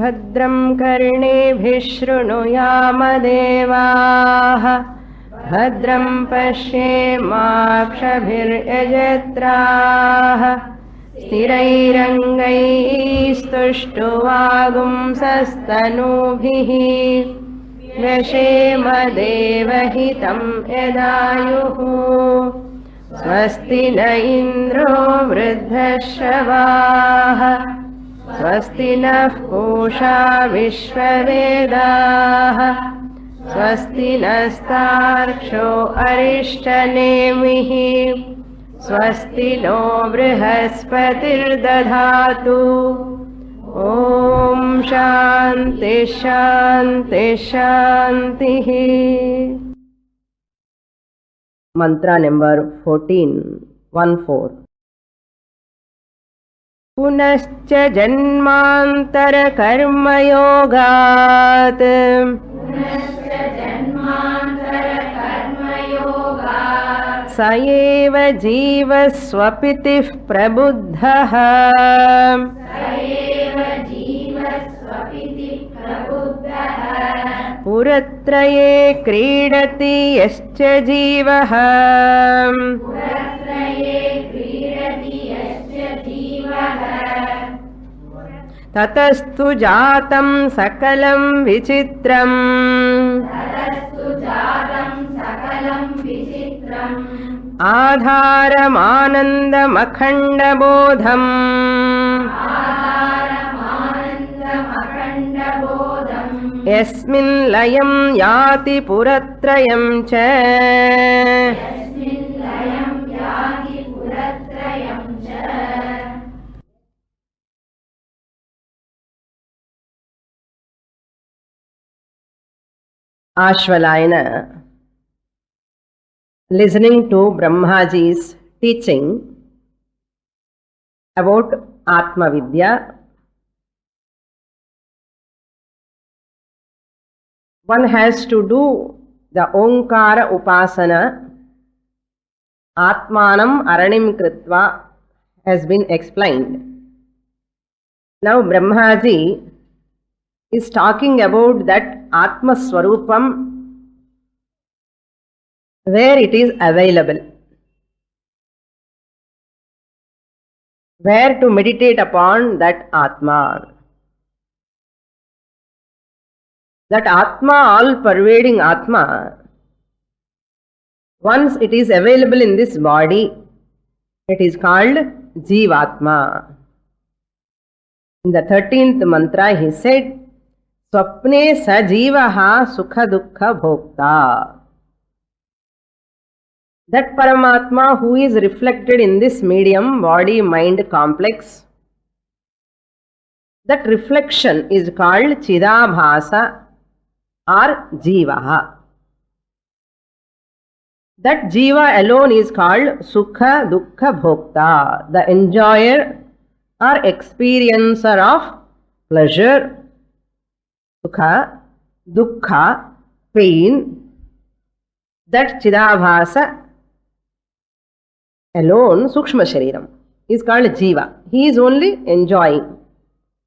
भद्रं कर्णेभिः शृणुयामदेवाः भद्रं पश्येमाक्षभिर्यजत्राः स्थिरैरङ्गैस्तुष्टुवागुंसस्तनूभिः व्यशेम देवहितं यदायुः स्वस्ति न इन्द्रो वृद्धश्रवाः स्वस्ति नः पूषा विश्ववेदाः स्वस्ति नस्तार्क्ष्यो अरिष्टनेमिः स्वस्ति नो बृहस्पतिर्दधातु ॐ शान्ति शान्ति शान्तिः। मंत्र नंबर 14 पुनश्च जन्मांतर कर्मयोगात् स एव जीवस्वपितिः प्रबुद्धः पुरत्रये क्रीडति यश्च जीवः ततस्तु जातं सकलं विचित्रम् आधारमानन्दमखण्डबोधम् यस्मिन् लयं याति पुरत्रयं च Ashwalayana, listening to Brahmaji's teaching about Atma Vidya, one has to do the Omkara Upasana. Atmanam Aranim Kritva has been explained. Now Brahmaji is talking about that Atma Swarupam where it is available, where to meditate upon that Atma. That Atma, all pervading Atma, once it is available in this body, it is called Jivatma. In the 13th mantra he said, Swapne sa jivaha sukha dukkha bhokta. That Paramatma who is reflected in this medium, body, mind complex, that reflection is called Chidabhasa or Jivaha. That Jiva alone is called Sukha Dukkha Bhokta, the enjoyer or experiencer of pleasure, Sukha, Dukkha, pain. That Chidabhasa alone, Sukshma Shariram, is called Jiva. He is only enjoying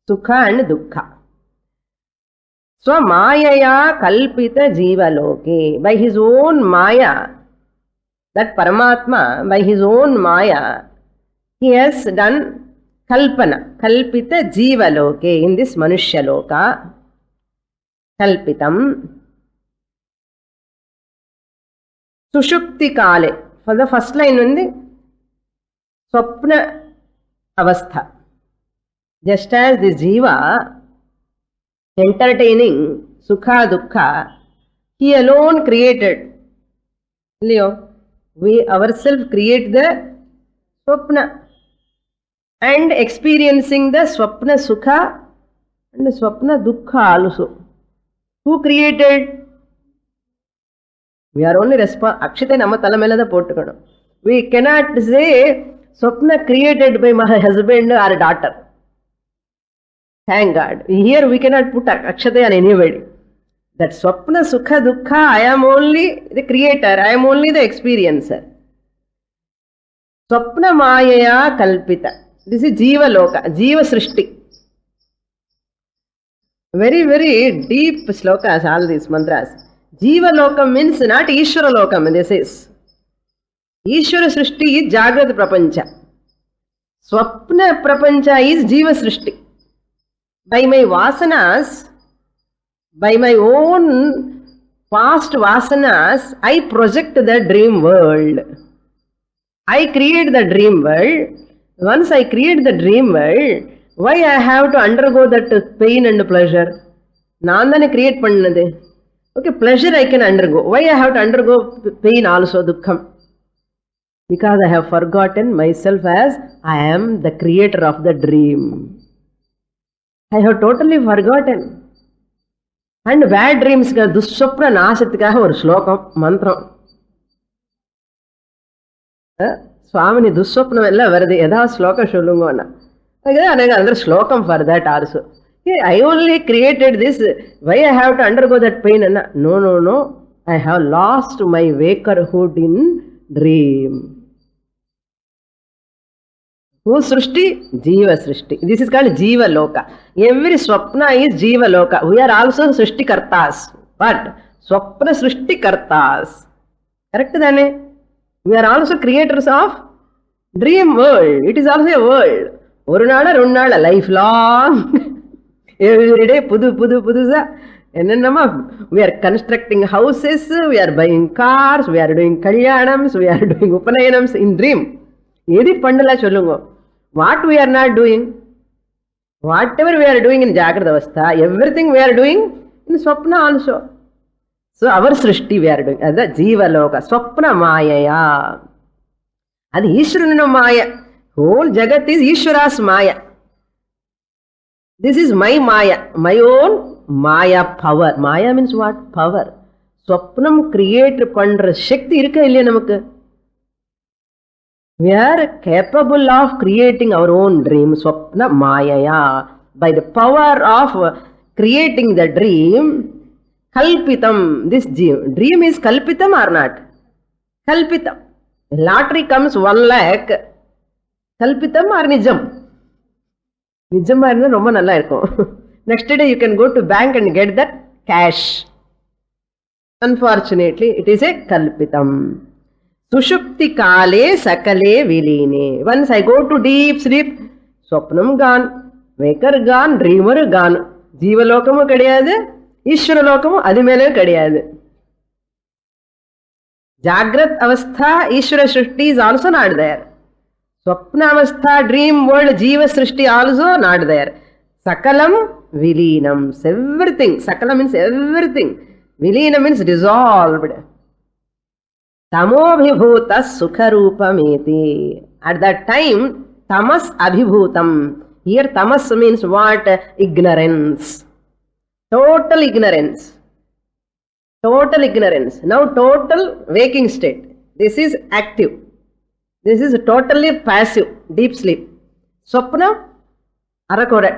Sukha and Dukkha. Swamayaya kalpita jiva loke. By his own Maya, that Paramatma, by his own Maya, he has done kalpana, kalpita jiva loke, in this Manushya loka, kalpitam. Sushupti kale. For the first line undi, Swapna avastha. Just as the Jiva entertaining Sukha Dukkha, he alone created. Leo, we ourselves create the Swapna and experiencing the Swapna Sukha and Swapna Dukkha also. Who created? We are only Akshite nama talamelada pottukadu. We cannot say Swapna created by my husband or daughter. Thank God. Here we cannot put Akshate on anybody. That Swapna Sukha Dukkha, I am only the creator, I am only the experiencer. Swapna Mayaya Kalpita. This is Jiva Loka, Jiva Srishti. Very, very deep slokas, all these mantras. Jiva lokam means not Ishvara lokam, this is. Ishvara Srishti is Jagrata Prapancha. Swapna Prapancha is Jiva Srishti. By my vasanas, by my own past vasanas, I project the dream world. I create the dream world. Once I create the dream world, why I have to undergo that pain and pleasure? Nandane create pannade. Okay, pleasure I can undergo. Why I have to undergo pain also, dukkham? Because I have forgotten myself as I am the creator of the dream. I have totally forgotten. And bad dreams, dusswapna nashattikaga or shlokam, mantra. Swamini dusswapnam ella varadi edha shloka sollunga. Another slokam for that also. I only created this. Why I have to undergo that pain? No. I have lost my wakerhood in dream. Who Srishti? Jiva Srishti. This is called Jiva Loka. Every Swapna is Jiva Loka. We are also Srishti Kartas. But Swapna Srishti Kartas. Correct, Dane? We are also creators of dream world. It is also a world. ஒரு நாள் ரெண்டு நாள் life long everyday புதுசா என்னென்னமா we are constructing houses, we are buying cars, we are doing kalyanams, we are doing upanayams in dream. எது பண்ணல சொல்லுங்க. What we are not doing, whatever we are doing in Jagrata Avastha, everything we are doing in Swapna also. So our Srishti we are doing. That's Jiva Loka. Swapna Mayaya. That's Ishwarana Maya. Whole Jagat is Ishvara's Maya. This is my Maya, my own Maya power. Maya means what? Power. Swapnam create pandra Shakti irukka illaya namakku. We are capable of creating our own dream. Swapna Mayaya. By the power of creating the dream, Kalpitam. This dream is Kalpitam or not? Kalpitam. Lottery comes 1 lakh. Kalpitam or Nijam? Nijam is ரொம்ப நல்லா இருக்கும். Next day you can go to bank and get that cash. Unfortunately, it is a Kalpitam. Sushupti kale sakale viline. Once I go to deep sleep, Swapnam gone, Waker gone, Dreamer gone. Jiva lokamu kadiyadu, Ishvara lokamu adu mele kadiyadu. Jagrat Avastha, Ishvara Srishti is also not there. Swapna Avastha, dream world, Jiva Srishti also not there. Sakalam, Vilinam, everything. Sakalam means everything. Vilinam means dissolved. Tamobhibhuta Sukharupameti. At that time, Tamas Abhibhutam. Here Tamas means what? Ignorance. Total ignorance. Total ignorance. Now total waking state. This is active. This is totally passive, deep sleep. Swapna, Arakora.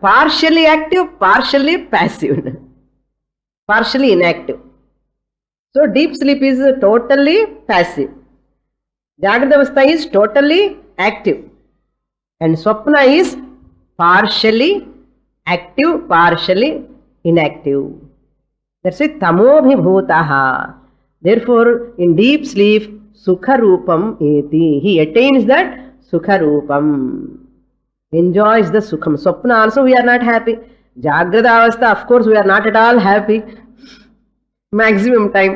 Partially active, partially passive. Partially inactive. So deep sleep is totally passive. Jagrata Avastha is totally active. And Swapna is partially active, partially inactive. That's it. Tamobhibhutaha. Therefore, in deep sleep, Sukharupam eti. He attains that Sukharupam. Enjoys the Sukham. Swapna also we are not happy. Jagrata Avastha, of course, we are not at all happy. Maximum time.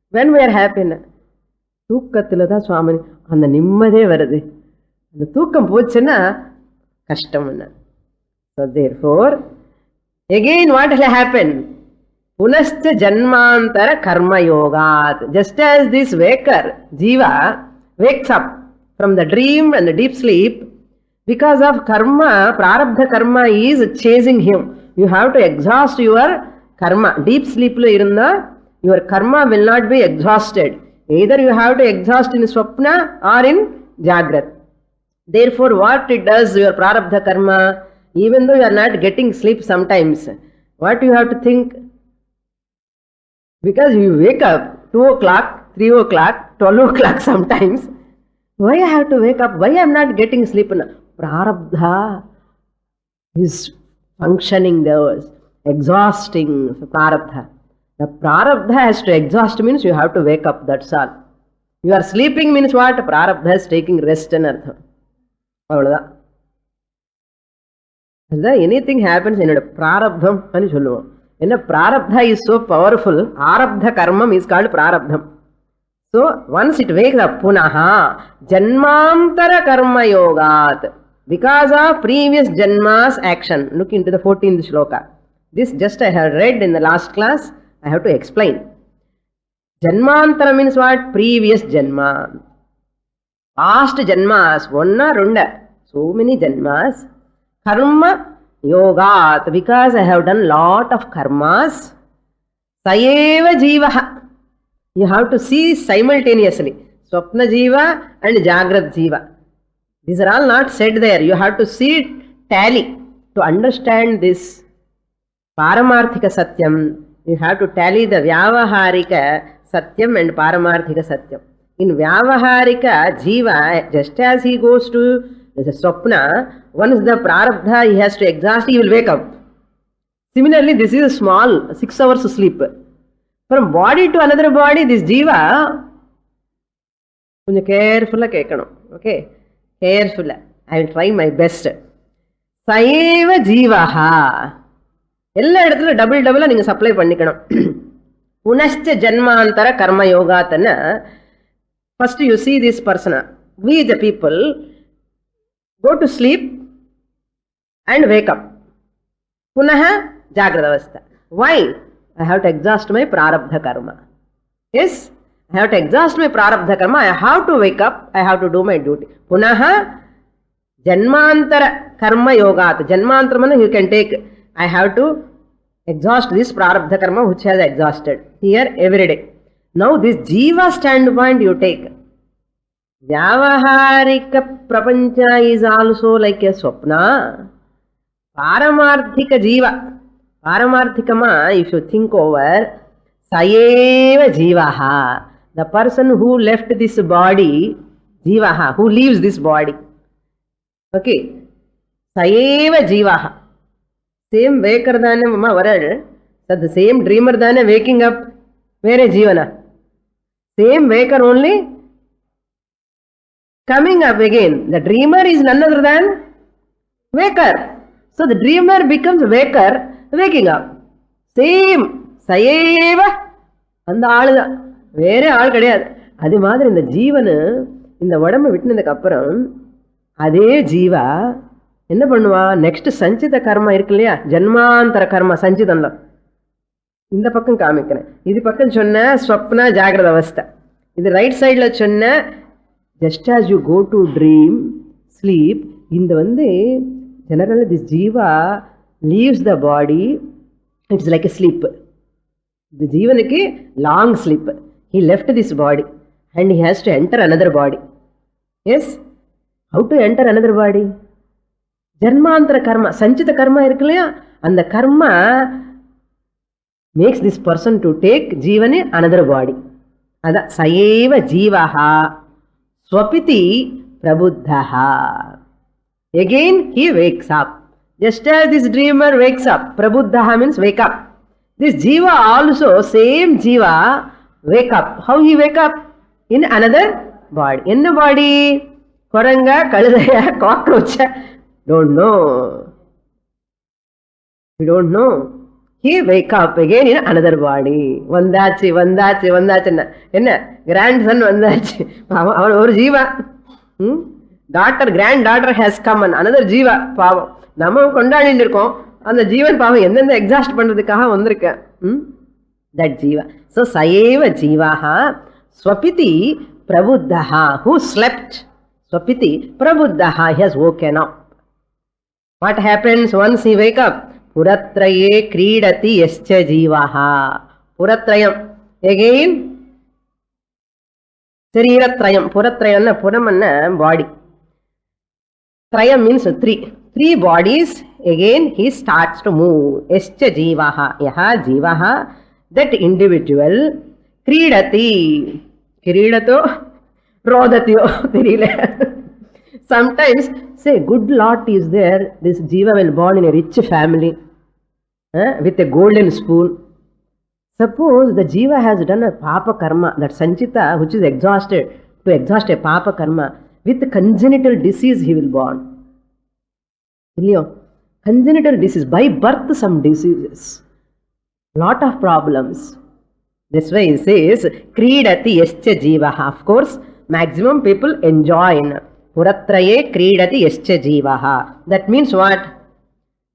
When we are happy, தூக்கத்தில் தான் சுவாமி அந்த நிம்மதியே வருது. அந்த தூக்கம் போச்சுன்னா கஷ்டம்னா. So therefore, again what will happen? Punascha janmantara karma yogat. Just as this waker, Jiva, wakes up from the dream and the deep sleep, because of karma, prarabdha karma is chasing him. You have to exhaust your karma. Deep sleep lo irunda, your karma will not be exhausted. Either you have to exhaust in Swapna or in Jagrat. Therefore, what it does, your prarabdha karma, even though you are not getting sleep sometimes, what you have to think? Because you wake up 2 o'clock, 3 o'clock, 12 o'clock sometimes. Why I have to wake up? Why I am not getting sleep? Prarabdha is functioning those, exhausting prarabdha. The prarabdha has to exhaust means you have to wake up, that's all. You are sleeping means what? Prarabdha is taking rest and artham. Avladha. Anything happens in prarabdham ani solluvom. In a prarabdha is so powerful, arabdha karma is called prarabdham. So once it wakes up, punaha, janmantara karma yogat. Because of previous janma's action. Look into the 14th shloka. This just I have read in the last class. I have to explain. Janmantara means what? Previous janma. Past janmas. One or runda. So many janmas. Karma yogat. Because I have done lot of karmas. Sayeva jivaha. You have to see simultaneously. Swapna jiva and Jagrat jiva. These are all not said there. You have to see it tally. To understand this Paramarthika Satyam, you have to tally the Vyavaharika Satyam and Paramarthika Satyam. In Vyavaharika jiva, just as he goes to the Swapna, once the Prarabdha he has to exhaust, he will wake up. Similarly, this is a small 6 hours sleep. From body to another body, this jiva, careful, okay? Careful. I will try my best. Sayeva jivaha. Ella edathula double neenga supply pannikanum. Punascha janmantara karma yogatana. First you see this person. We the people go to sleep and wake up. Punaha jagradavastha. Why? I have to exhaust my prarabdha karma. Yes? I have to exhaust my prarabdha karma. I have to wake up. I have to do my duty. Punaha janmantara karma yogat. Janmantara means you can take. I have to exhaust this prarabdha karma which has exhausted. Here every day. Now this jiva standpoint you take. Vyavaharika prapancha is also like a swapna. Paramarthika jiva. Paramarthikama, if you think over, sayeva jivaha. The person who left this body, jivaha, who leaves this body. Okay. Sayeva jivaha. Same waker dane mama varad. So the same dreamer dane waking up. Where is jivana? Same waker only coming up again. The dreamer is none other than waker. So the dreamer becomes waker, waking up. Same. Sayeva. And the aal. வேற ஆள் கிடையாது. அது மாதிரி இந்த ஜீவனு இந்த உடம்பை விட்டுனதுக்கு அப்புறம் அதே ஜீவா என்ன பண்ணுவா? நெக்ஸ்ட் சஞ்சித கர்மா இருக்கு இல்லையா, ஜன்மாந்தர கர்மா சஞ்சிதம்ல இந்த பக்கம் காமிக்கிறேன். இது பக்கம் சொன்ன ஸ்வப்னா ஜாகிரத அவஸ்தை, இது ரைட் சைடில் சொன்ன just as you go to dream sleep. இந்த ஜெனரல் திஸ் ஜீவா leaves the body, it's like a sleep. இந்த ஜீவனுக்கு long sleep. He left this body and he has to enter another body. Yes? How to enter another body? Janmantara karma, sanchita karma irukku, and the karma makes this person to take jivane another body. Ada sayeva jivaha swapiti prabuddhaha. Again he wakes up. Just as this dreamer wakes up, prabuddhaha means wake up. This jiva also, same jiva, wake up. How he wake up? In another body. In the body? Koranga, kaludaya, cockroach. Don't know. We don't know. He wake up again in another body. Vandachi. Enna? Grandson vandachi. Our jiva. Daughter, granddaughter has come and another jiva. Pavam. Nama kondani nirkom. அந்த ஜீவன் பாவம் எந்தெந்த exhaust பண்றதுக்காக வந்திருக்க. That jiva. So sayeva jivaha swapiti prabuddhaha. Who slept? Swapiti prabuddhaha. He has woken up. What happens once he wake up? Puratraye kridati yascha jivaha. Puratrayam. Again Sariratrayam. Puratrayam na punamanna body. Trayam means three bodies. Again he starts to move. Yascha jivaha. Yaha jivaha, that individual, kridati. Kridato rodatiyo theriyala. Sometimes, say, good lot is there, this jiva will born in a rich family with a golden spoon. Suppose the jiva has done a papa karma, that sanchita which is exhausted, to exhaust a papa karma, with congenital disease he will born. Congenital disease, by birth some diseases, lot of problems. That's why it says, Kridati yascha jivaha. Of course, maximum people enjoy in Puratraye Kridati yascha jivaha. That means what?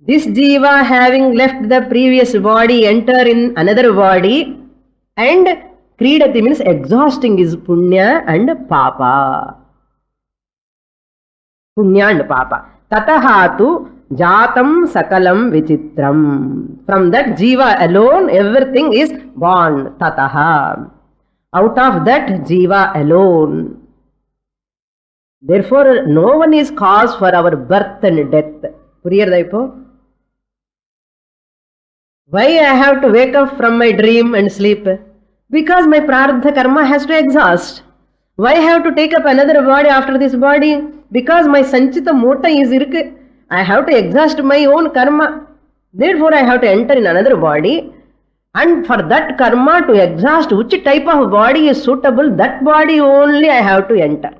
This jiva having left the previous body, enter in another body, and Kridati means exhausting his punya and papa. Punya and papa. Tatahatu jatam sakalam vichitram. From that jiva alone, everything is born. Tataha. Out of that jiva alone. Therefore, no one is cause for our birth and death. Puriyartha ipo? Why I have to wake up from my dream and sleep? Because my prarabdha karma has to exhaust. Why I have to take up another body after this body? Because my sanchita mota is irukku. I have to exhaust my own karma. Therefore, I have to enter in another body. And for that karma to exhaust, which type of body is suitable, that body only I have to enter.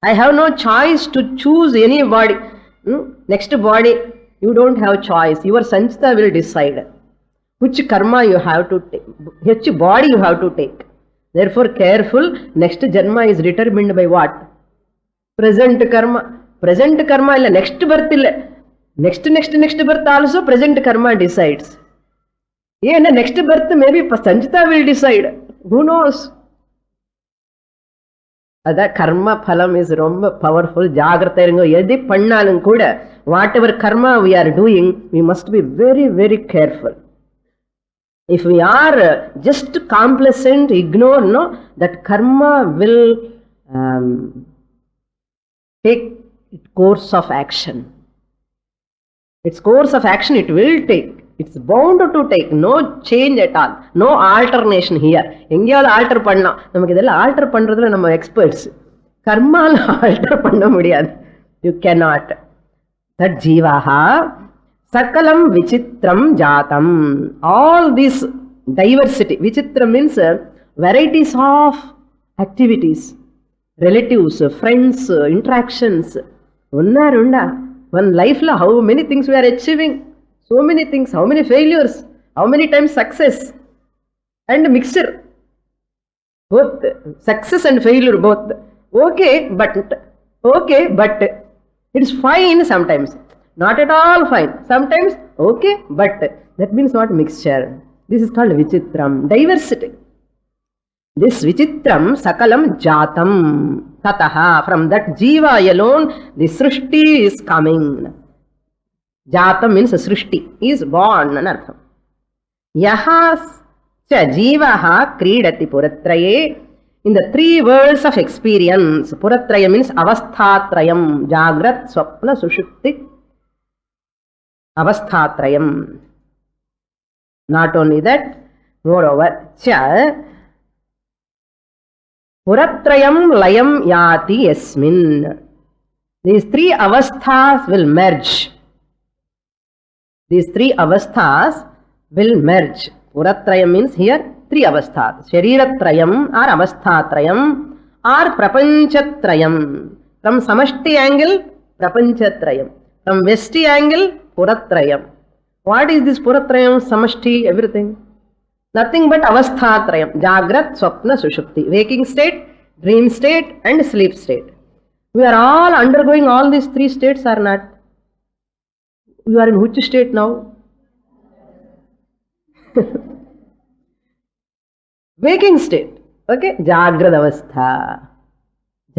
I have no choice to choose any body. Next body, you don't have choice. Your sanchita will decide which karma you have to take, which body you have to take. Therefore, careful. Next janma is determined by what? Present karma. Present karma illa next birth illa. Next birth also present karma decides. Yeah, next birth maybe sanchita will decide. Who knows? That karma phalam is romba powerful. Jagrata irungo. Yadi pannalum kuda, whatever karma we are doing, we must be very, very careful. If we are just complacent, ignore, no, that karma will take its course of action. Its course of action it will take. It's bound to take. No change at all. No alternation here. எங்கேயாவது alter பண்ணலாம். நமக்கு இதெல்லாம் alter பண்றதுல நம்ம experts. கர்மால alter பண்ண முடியாது. You cannot. That jivaha sakalam vichitram jatam. All this diversity. Vichitram means varieties of activities, relatives, friends, interactions. One life la how many things we are achieving. So many things, how many failures, how many times success and mixture. Both success and failure both. Okay, but it's fine sometimes. Not at all fine. Sometimes okay, but that means what? Mixture. This is called vichitram, diversity. This vichitram sakalam jatam tataha. From that jiva alone, the srishti is coming. Jatam means srishti, is born. Anartham. Yaha cha jivaha kridati puratraye. In the three worlds of experience, puratraya means avasthatrayam. Jagrat, swapna, sushupti. Avasthatrayam. Not only that, moreover, cha puratrayam layam yati yasmin. These three avasthas will merge. These three avasthas will merge. Puratrayam means here three avasthas. Shariratrayam or avasthatrayam or prapanchatrayam. From samashti angle, prapanchatrayam. From vesti angle, puratrayam. What is this puratrayam, samashti, everything? Nothing but avasthatrayam. Jagrat, swapna, sushupti. Waking state, dream state and sleep state. We are all undergoing all these three states or not? You are in which state now? Waking state. Okay? Jagrad avastha.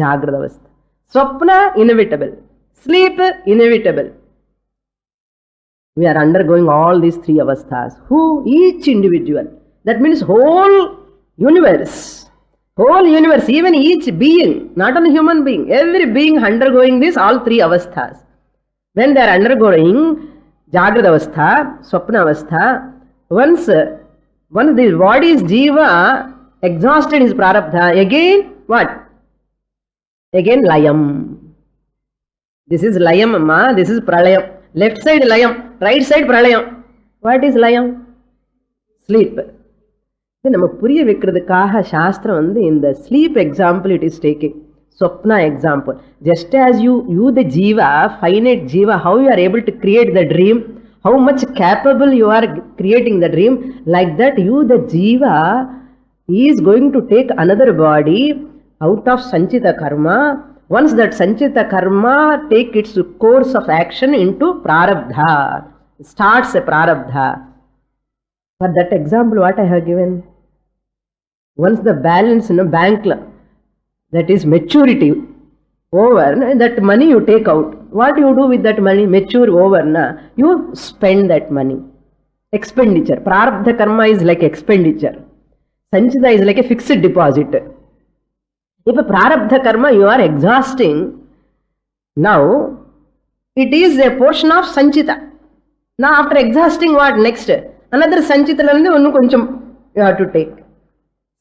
Jagrad avastha. Swapna, inevitable. Sleep, inevitable. We are undergoing all these three avasthas. Who? Each individual. That means whole universe. Whole universe, even each being, not only human being, every being undergoing this, all three avasthas. When they are undergoing Jagrad avastha, Swapna avastha, once the body's jiva exhausted his prarabdha, again what? Again layam. This is layam, amma, this is pralayam. Left side layam, right side pralayam. What is layam? Sleep. நம்ம புரிய வைக்கிறதுக்காக சாஸ்திரம் வந்து இந்த sleep example it is taking. Swapna example. Just as you the jiva, finite jiva, how you are able to create the dream, how much capable you are creating the dream, like that you the jiva is going to take another body out of sanchita karma. Once that sanchita karma take its course of action into prarabdha, starts a prarabdha. For that example what I have given, once the balance in a bank, that is maturity over, that money you take out. What you do with that money? Mature over, you spend that money. Expenditure. Prarabdha karma is like expenditure. Sanchita is like a fixed deposit. If a prarabdha karma you are exhausting, now it is a portion of sanchita. Now after exhausting, what next? Another sanchita you have to take.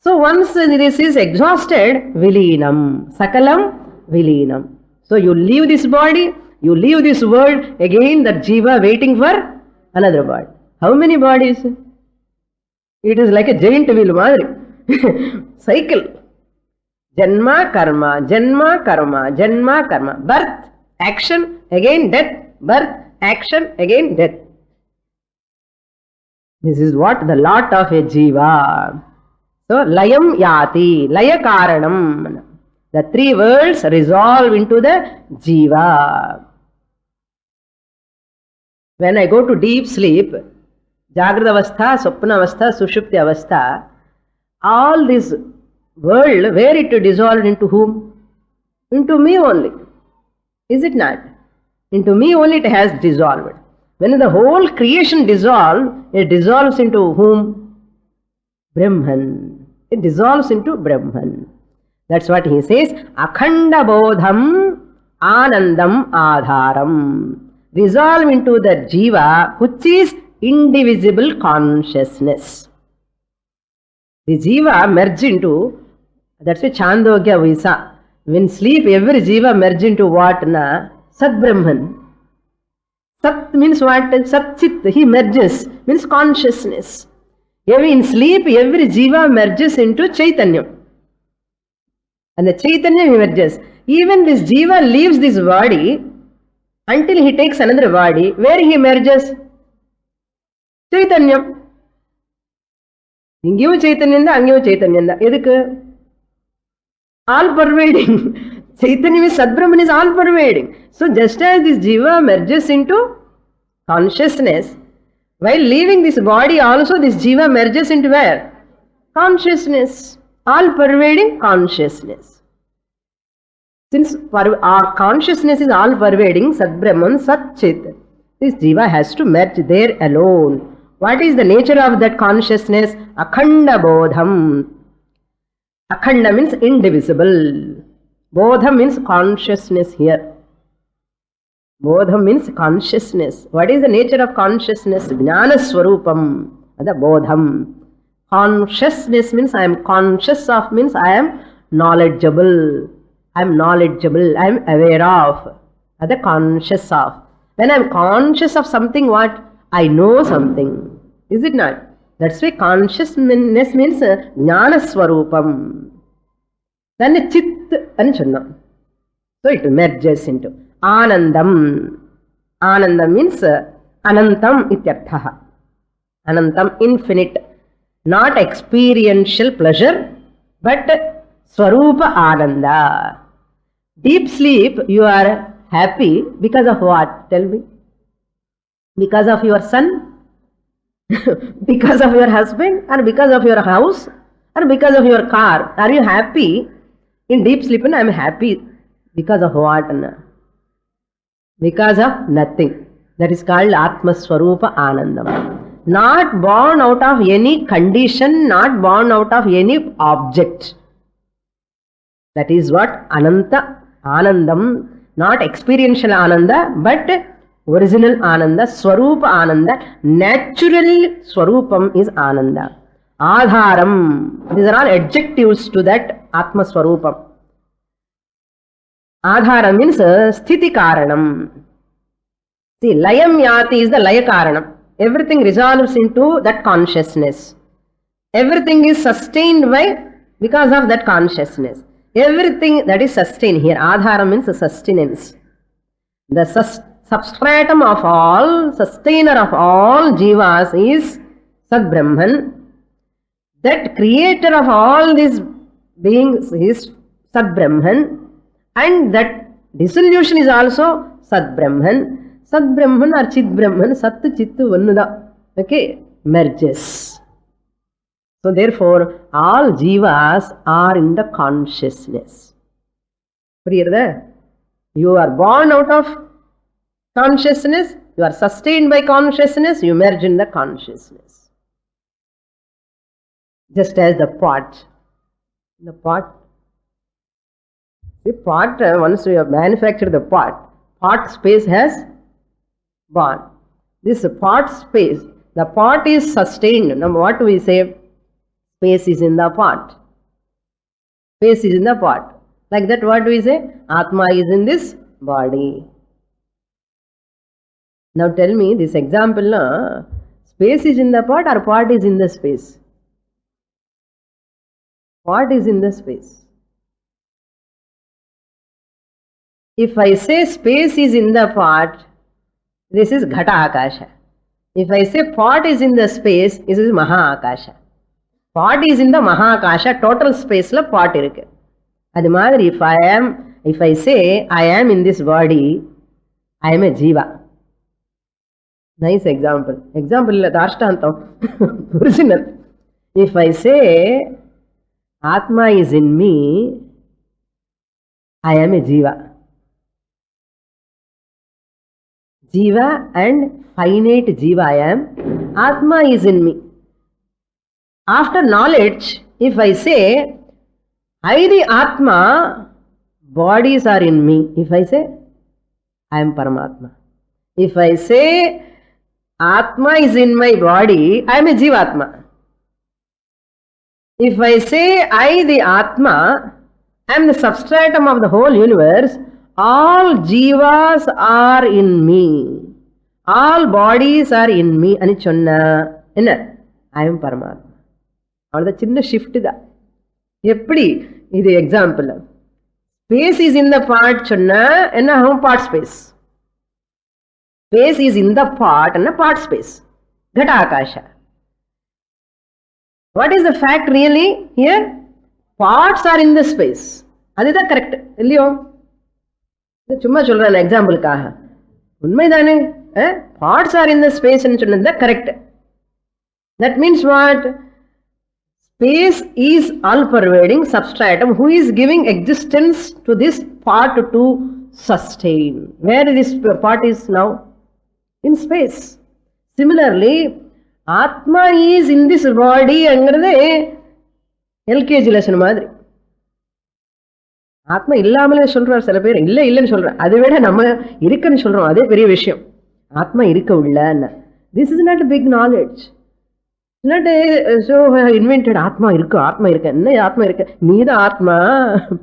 So once this is exhausted, vilinam, sakalam vilinam. So you leave this body, you leave this world, again that jiva waiting for another body. How many bodies? It is like a giant wheel, cycle. Janma karma, janma karma, janma karma. Birth, action, again death, birth, action, again death. This is what the lot of a jiva. So, layam yati, laya karanam. The three worlds resolve into the jiva. When I go to deep sleep, jagrata avastha, swapna avastha, sushupti avastha, all this world, where it dissolved into whom? Into me only. Is it not? Into me only it has dissolved. When the whole creation dissolves, it dissolves into whom? Brahman. It dissolves into Brahman. That's what he says. Akhanda bodham anandam adharam. Resolve into the jiva, which is indivisible consciousness. The jiva merge into, that's why Chandogya Visa. When sleep, every jiva merge into what? Sat Brahman. Sat means what? Sat Chit. He merges, means consciousness. In sleep, every jiva merges into Chaitanya. And the Chaitanya emerges. Even this jiva leaves this body until he takes another body. Where he merges? Chaitanya. Ingiyum Chaitanyanda, angiyum Chaitanyanda. Edukku? All pervading. Chaitanya means Sadbrahman is all pervading. So just as this jiva merges into consciousness, while leaving this body also this jiva merges into where? Consciousness. All pervading consciousness. Since our consciousness is all pervading, Sat Brahman, Sat Chit, this jiva has to merge there alone. What is the nature of that consciousness? Akhanda bodham. Akhanda means indivisible. Bodham means consciousness here. Bodham means consciousness. What is the nature of consciousness? Jnana swarupam. That's bodham. Consciousness means I am conscious of, means I am knowledgeable. I am knowledgeable. I am aware of. That's conscious of. When I am conscious of something, what? I know something. Is it not? That's why consciousness means jnana swarupam. Then chit anchana. So it merges into Anandam. Anandam means Anantam ityarthaha. Anantam, infinite. Not experiential pleasure, but Swarupa Ananda. Deep sleep, you are happy because of what? Tell me. Because of your son? Because of your husband? Or because of your house? Or because of your car? Are you happy? In deep sleep, I am happy. Because of what? Because of nothing. That is called Atma Swarupa Anandam. Not born out of any condition, not born out of any object. That is what? Ananta Anandam. Not experiential Ananda, but original Ananda, Swarupa Ananda. Natural Swarupam is Ananda. Adharam. These are all adjectives to that Atma Swarupam. Adhara means sthiti karanam. See, layam yati is the laya karanam. Everything resolves into that consciousness. Everything is sustained because of that consciousness. Everything that is sustained here. Adhara means sustenance. The substratum of all, sustainer of all jivas is Sad Brahman. That creator of all these beings is Sad Brahman, and that dissolution is also Sad Brahman. Sad Brahman or Chit Brahman, Sat Chit Vanuda, okay, merges. So therefore, all jivas are in the consciousness. You are born out of consciousness, you are sustained by consciousness, you merge in the consciousness. Just as the pot. The pot, once you have manufactured the pot space has born. This pot space, the pot is sustained. Now what do we say? Space is in the pot. Space is in the pot. Like that, what do we say? Atma is in this body. Now tell me, this example, space is in the pot or pot is in the space? Pot is in the space. If I say space is in the pot, this is Ghata Akasha. If I say pot is in the space, this is Maha Akasha. Pot is in the Maha Akasha, total space la pot irukku. Adu madri if I say I am in this body, I am a jiva. Nice example. Example illa Dashtantam. Original. If I say Atma is in me, I am a jiva. Jiva and finite jiva I am. Atma is in me. After knowledge, if I say I the Atma, bodies are in me. If I say I am Paramatma. If I say Atma is in my body, I am a Jivatma. If I say I the Atma am the substratum of the whole universe, all jivas are in me. All bodies are in me. Ani chonna. Enna? I am Paramatma. All the chinna shift da. Eppadi? This example. Space is in the part chonna. Enna home part space. Space is in the part and a part space. Ghata Akasha. What is the fact really here? Parts are in the space. That is correct. Illio? Chumma solran example kaha. Unmaidane? Parts are in the space and that correct. That means what? Space is all-pervading substratum who is giving existence to this part to sustain. Where this part is now? In space. Similarly, Atma is in this body and LKG lesson madri. Atma illamale solrar sila per illa illan solrar. Adu veda namma irukkan solrom. Ade periya vishayam. Atma irukka ulla. This is not a big knowledge. Not so invented Atma irukka. Enna Atma irukka? Needa Atma.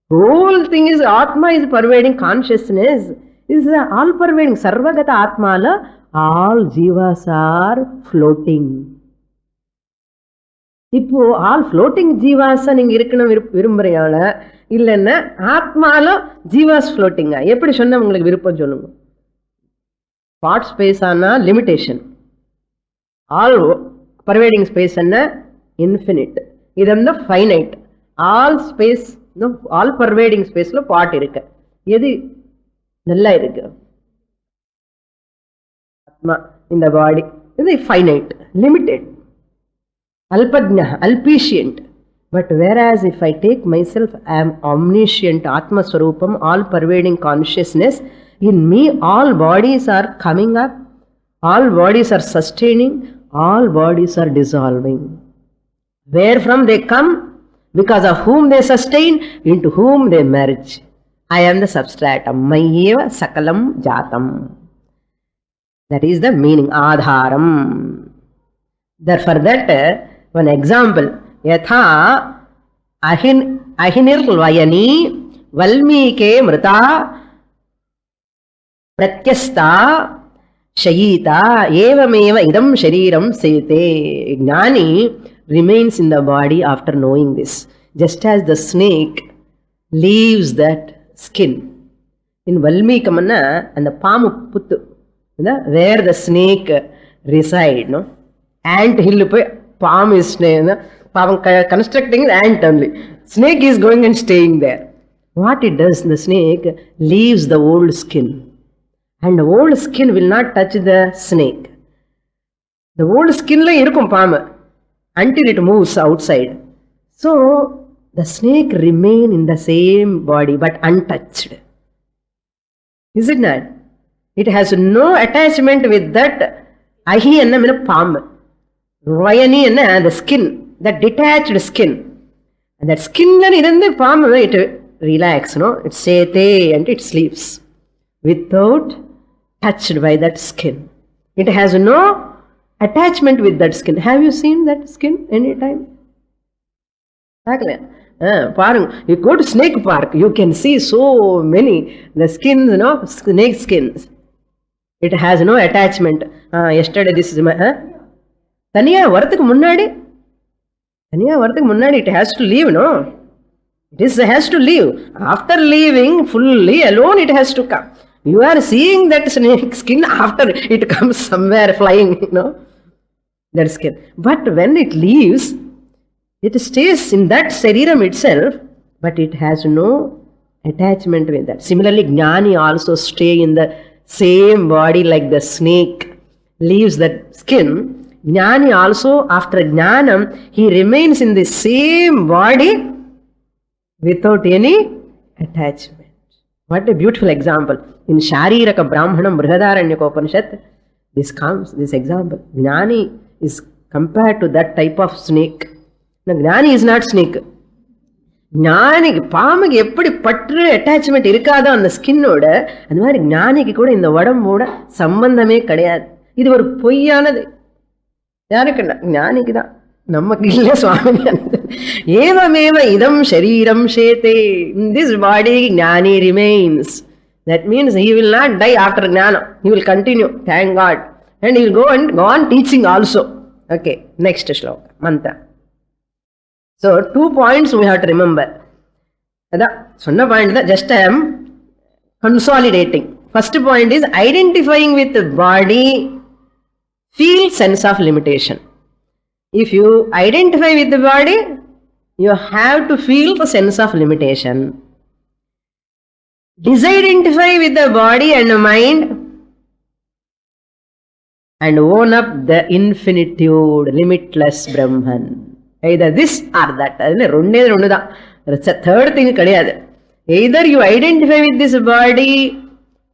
Whole thing is Atma is pervading consciousness. This is all pervading. Sarvagata Atma la all jivas are floating. Ipo all floating jivas ninga irukkanum virumbriyala illenna Atma la jivas floating. Eppadi sonna ungalku viruppam sollunga. Part space ana limitation. All pervading space anna infinite. Idam finite. All space, no, all pervading space lo part irukku. Edu nalla irukku. Atma in the body is finite, limited, alpajna, alpicient. But whereas if I take myself, I am omniscient, Atma Swarupam, all pervading consciousness. In me, all bodies are coming up, all bodies are sustaining, all bodies are dissolving. Where from they come? Because of whom they sustain, into whom they merge. I am the substratum. Mayeva sakalam jatam. That is the meaning. Adharam. Therefore, that one example. Yatha ahinir vayani Valmike mrita pratyasta shayita evameva idam shariram sete. Gnani remains in the body after knowing this, just as the snake leaves that skin. In Valmikamanna and the palm puttu, where the snake reside, no? Ant hill palm is palm constructing the ant only. Snake is going and staying there. What it does, the snake leaves the old skin. And the old skin will not touch the snake. The old skin la irukum palm until it moves outside. So the snake remain in the same body but untouched. Is it not? It has no attachment with that ahi enna palm. Vayani enna the skin, that detached skin. And that skin la irundhu palm it relax, no? It sete and it sleeps without touched by that skin. It has no attachment with that skin. Have you seen that skin any time? You go to snake park, you can see so many the skins, snake skins. It has no attachment. Yesterday this is Taniya varathukku munnadi it has to leave, no? It has to leave. After leaving fully alone, it has to come. You are seeing that snake skin after it comes somewhere flying, that skin. But when it leaves, it stays in that Sariram itself, but it has no attachment with that. Similarly, Jnani also stay in the same body like the snake leaves that skin. Jnani also, after Jnanam, he remains in the same body without any attachment. What a beautiful example. In Shariraka Brahmanam Brihadaranyaka Upanishad, this example. Jnani is compared to that type of snake. Now, Jnani is not snake. ஞானிக்கு பாம்புக்கு எப்படி பற்று attachment இருக்காதோ அந்த ஸ்கின்னோட, அந்த மாதிரி ஞானிக்கு கூட இந்த உடம்போட சம்பந்தமே கிடையாது. இது ஒரு பொய்யானது. யாருக்கு? ஞானிக்கு தான், நமக்கு இல்லை சுவாமி. ஏவமேவ இதம் ஷரீரம் ஷேதே. In this body ஞானி remains. That means he will not die after ஞானம். He will continue, thank God. And he will go on teaching also. Okay, next shloka, mantra. So, 2 points we have to remember. Sonna point just I am consolidating. First point is identifying with the body, feel sense of limitation. If you identify with the body, you have to feel the sense of limitation. Disidentify with the body and mind and own up the infinitude, limitless Brahman. Either this or that. That's a third thing. Either you identify with this body,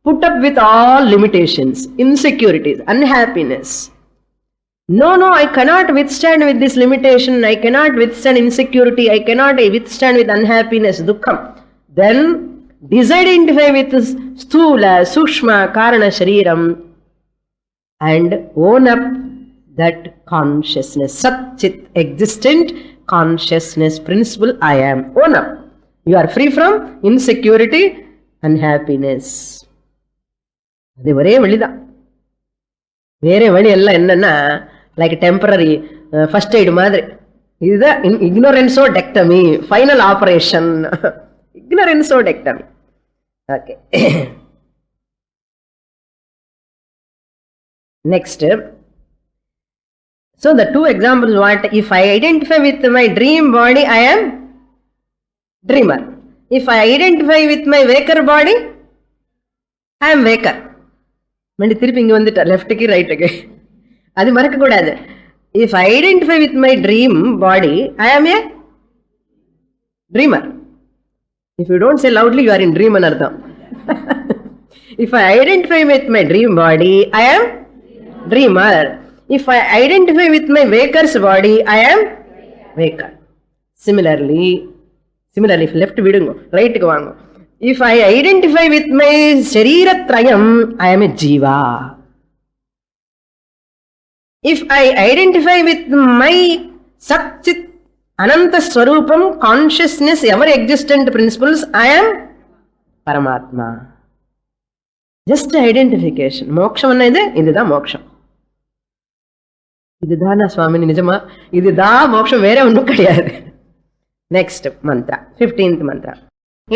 put up with all limitations, insecurities, unhappiness. No, I cannot withstand with this limitation. I cannot withstand insecurity. I cannot withstand with unhappiness, dukkham. Then disidentify with sthula, sukshma, karana, shariram and own up that consciousness, Sat-Chit, existent consciousness principle, I am. Own up. You are free from insecurity and happiness. அது ஒரே வழிதான். வேற வழி எல்லாம் என்னன்னா like temporary first aid மாதிரி. இதுதான் ignorancodectomy, final operation. ignorancodectomy. Okay, next. So the two examples, what? If I identify with my dream body, I am dreamer. If I identify with my waker body, I am waker. மண்டி திருப்பி இங்கே வந்துட்டா, லெஃப்ட்டுக்கு ரைட்டுக்கு. அது மறக்கக்கூடாது. If I identify with my dream body, I am a dreamer. If you don't say loudly, you are in dream anardham. If I identify with my dream body, I am dreamer. If I identify with my waker's body, I am waker. Similarly, if left vidungo, right ku vaango. If I identify with my shariratrayam, I am a jiva. If I identify with my Sat-Chit, Ananta Swarupam, consciousness, ever existent principles, I am పరమాత్మ. Just identification. మోక్షం అనేది ఇదిదా మోక్షం, இதுதான் சுவாமினி நிஜமா, இதுதான் மோட்சம், வேற ஒன்றும் கிடையாது. నెక్స్ట్ మంత్ర 15th మంత్ర.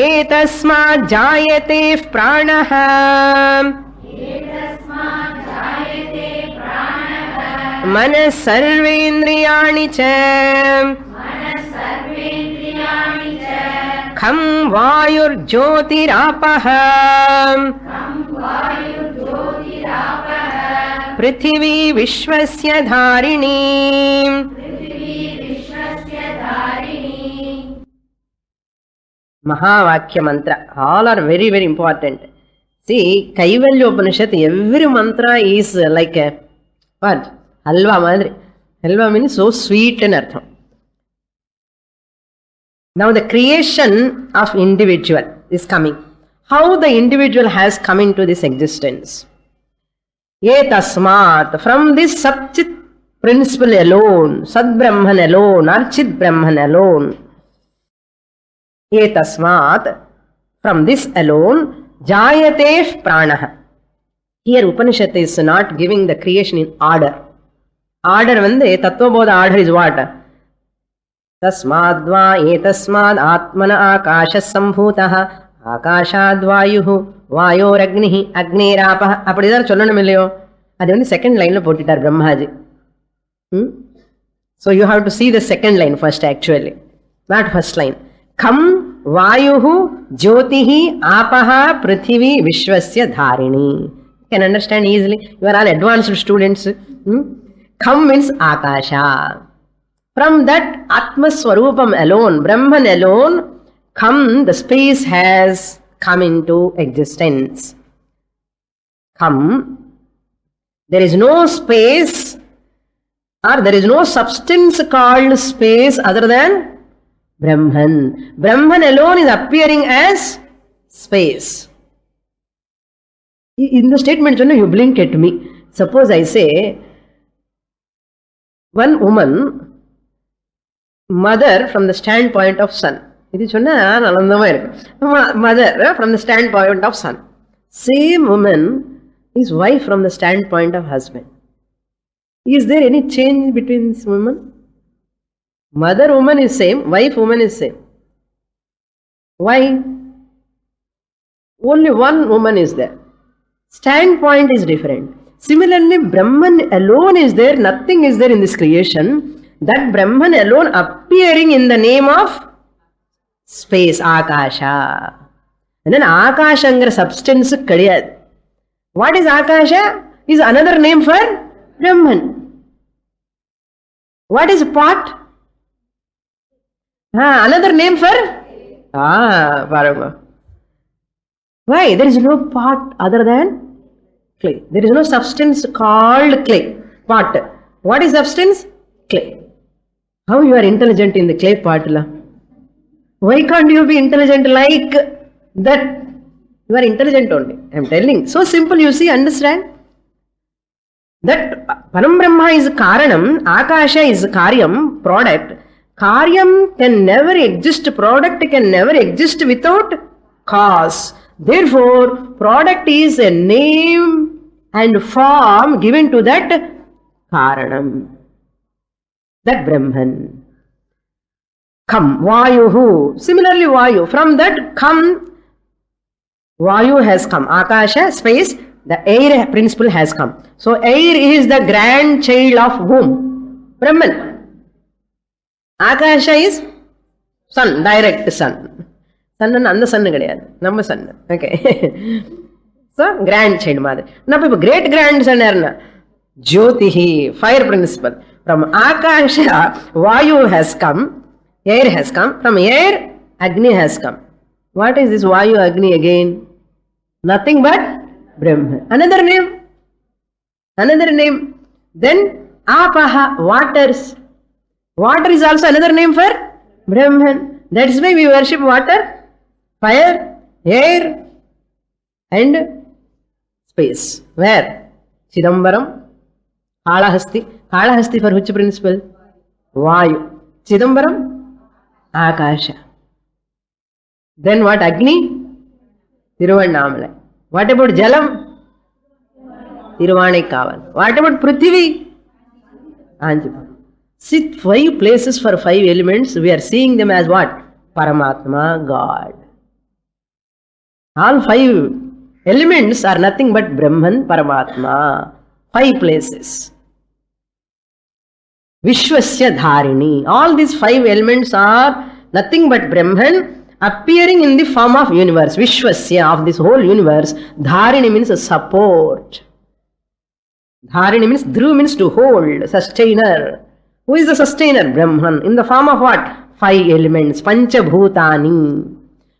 ఏతస్మాత్ జాయతే ప్రాణః మనః సర్వేంద్రియాణి చ ఖం వాయుర్జ్యోతిరాపః పృథివీ విశ్వస్య ధారిణీ. మహావాక్య మంత్ర. All are very very important. See Kaivalyopanishad every మంత్ర ఈజ్ లైక్ వాట్, హల్వా మాదిరి. హల్వా మీన్స్ సో స్వీట్ అని అర్థం. Now the creation of individual is coming. How the individual has come into this existence? Etasmat, from this Satchit principle alone, Sat Brahman alone, or Chit Brahman alone. Etasmat, from this alone, Jayate Pranaha. Here Upanishad is not giving the creation in order. Order vande Tattvabodha order is what? తస్మాద్వా ఏతస్మాద్ ఆత్మన ఆకాశ సంభూతః ఆకాశాద్వాయు వాయోరగ్ని అగ్నేరాప. அப்படி தான் சொல்லணும் இல்லையோ? அது வந்து second லைன்ல போட்டுட்டார் Brahmaji. So you have to see the second line first actually, not first line. ఖం వాయు జ్యోతిః ఆపః పృథివీ విశ్వస్య ధారిణి. You can understand easily. You are all advanced students. ఖం means akasha. From that Atma Swarupam alone, Brahman alone, the space has come into existence. There is no space or there is no substance called space other than Brahman. Brahman alone is appearing as space. In the statement, you blink at me. Suppose I say, one woman, mother from the standpoint of son. ఇది சொன்னா ஆனந்தமா இருக்கும். Mother from the standpoint of son. Same woman is wife from the standpoint of husband. Is there any change between this woman? Mother woman is same, wife woman is same. Why? Only one woman is there. Standpoint is different. Similarly, Brahman alone is there, nothing is there in this creation. That Brahman alone appearing in the name of space, Akasha. And then Akashangra substance kadiyad. What is Akasha? Is another name for Brahman. What is pot? Another name for? Parama. Why? There is no pot other than clay. There is no substance called clay. Pot. What is substance? Clay. How you are intelligent in the clay pot? Why can't you be intelligent like that? You are intelligent only. I am telling. So simple, you see, understand? That Param Brahma is Karanam, Akasha is Karyam, product. Karyam can never exist, product can never exist without cause. Therefore, product is a name and form given to that Karanam. That Brahman. Kham, Vayuhu. Similarly, Vayu. From that Kham, Vayu has come. Akasha, space, the air principle has come. So, air is the grandchild of whom? Brahman. Akasha is sun, direct sun. Sun and the sun kadiyadu. Namma sun. Okay. So, grandchild mother. Now, great grandson erna. Jyotihi, fire principle. From Akasha, Vayu has come, air has come. From air, Agni has come. What is this Vayu, Agni again? Nothing but Brahman. Another name. Another name. Then Apaha, waters. Water is also another name for Brahman. That's why we worship water, fire, air, and space. Where? Chidambaram, Kalahasti. Kalahasti for which principle? Vayu. Chidambaram? Akasha. Then what? Agni? Tiruvannamalai. What about Jalam? Tiruvannaikaval. What about Prithvi? Kanchipuram. See, 5 places for 5 elements, we are seeing them as what? Paramatma, God. All 5 elements are nothing but Brahman, Paramatma. 5 places. Vishwasya Dharini. All these 5 elements are nothing but Brahman appearing in the form of universe. Vishwasya, of this whole universe. Dharini means a support. Dharini means, Dhru means to hold, sustainer. Who is the sustainer? Brahman. In the form of what? 5 elements. Panchabhutani.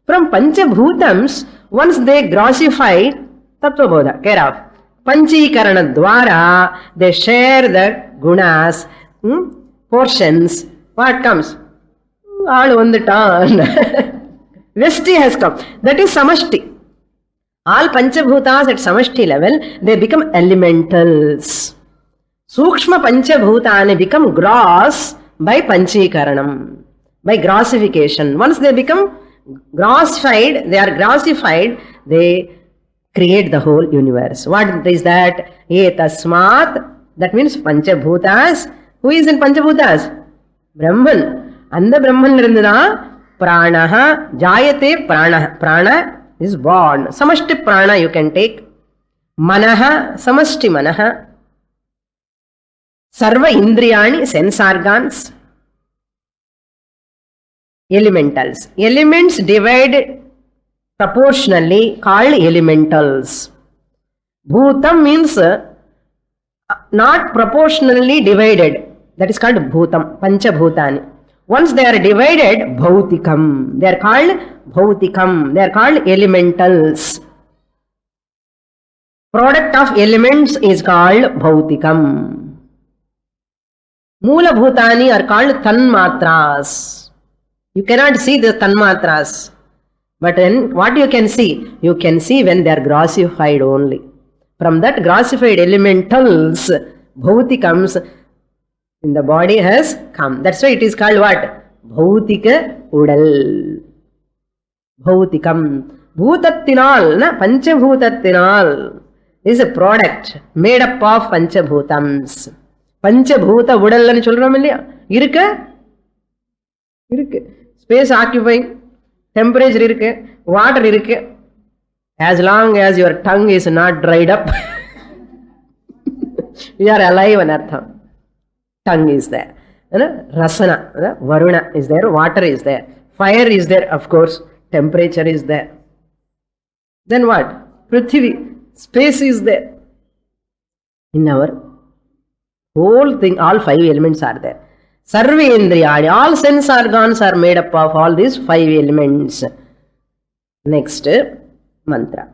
From Panchabhutams, once they grossify, Tattvabodha, care of. Panchikarana dwara, they share the gunas, portions. What comes? All on the turn. Vesti has come. That is Samashti. All Panchabhutas at Samashti level, they become elementals. Sukshma Panchabhutani become gross by Panchikaranam, by grossification. Once they become grossified, they create the whole universe. What is that? Etasmat, that means Panchabhutas. Who is in Panchabhutas? Brahman. And the Brahman irundha Pranaha, Jayate Prana. Prana is born. Samashti Prana you can take. Manaha, Samashti Manaha. Sarva Indriyani, sense organs. Elementals. Elements divided proportionally called elementals. Bhutam means not proportionally divided. That is called Bhutam, Panchabhutani. Once they are divided, Bhautikam. They are called Bhautikam. They are called elementals. Product of elements is called Bhautikam. Moola Bhutani are called Tanmatras. You cannot see the Tanmatras. But then what you can see? You can see when they are grossified only. From that grossified elementals, Bhautikams in the body has come. That's why it is called what? Bhautika Udal. Bhautikam. Bhutattinal, na? Panchabhutattinal is a product made up of Panchabhutams. Panchabhuta Udal nu solrom illaya? Irukka? Irukku. Space occupying, temperature irukku, water irukku. As long as your tongue is not dried up, you are alive anartham. Tongue is there. Rasana, Varuna is there, water is there, fire is there, of course, temperature is there. Then what? Prithvi, space is there. In our whole thing, all 5 elements are there. Sarvendriyani, all sense organs are made up of all these 5 elements. Next mantra.